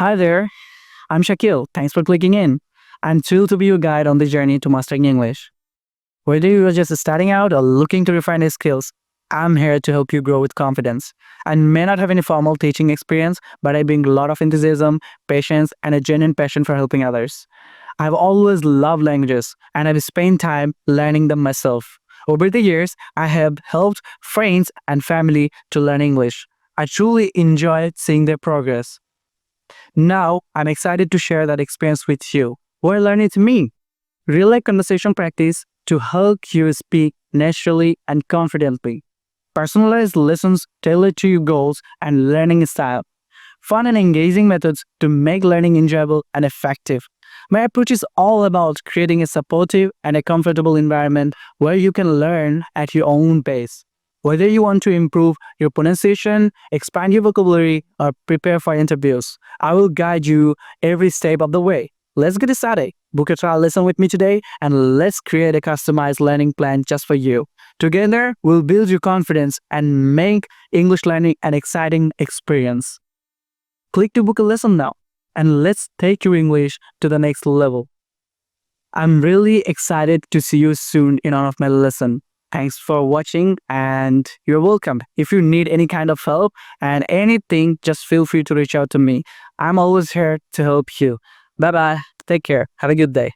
Hi there, I'm Shakil. Thanks for clicking in. I'm thrilled to be your guide on the journey to mastering English. Whether you are just starting out or looking to refine your skills, I'm here to help you grow with confidence. I may not have any formal teaching experience, but I bring a lot of enthusiasm, patience, and a genuine passion for helping others. I've always loved languages and I've spent time learning them myself. Over the years, I have helped friends and family to learn English. I truly enjoy seeing their progress. Now, I'm excited to share that experience with you. We're learning to me. Real life conversation practice to help you speak naturally and confidently. Personalized lessons tailored to your goals and learning style. Fun and engaging methods to make learning enjoyable and effective. My approach is all about creating a supportive and a comfortable environment where you can learn at your own pace. Whether you want to improve your pronunciation, expand your vocabulary, or prepare for interviews, I will guide you every step of the way. Let's get started. Book a trial lesson with me today and let's create a customized learning plan just for you. Together, we'll build your confidence and make English learning an exciting experience. Click to book a lesson now and let's take your English to the next level. I'm really excited to see you soon in one of my lessons. Thanks for watching and you're welcome. If you need any kind of help and anything, just feel free to reach out to me. I'm always here to help you. Bye bye. Take care. Have a good day.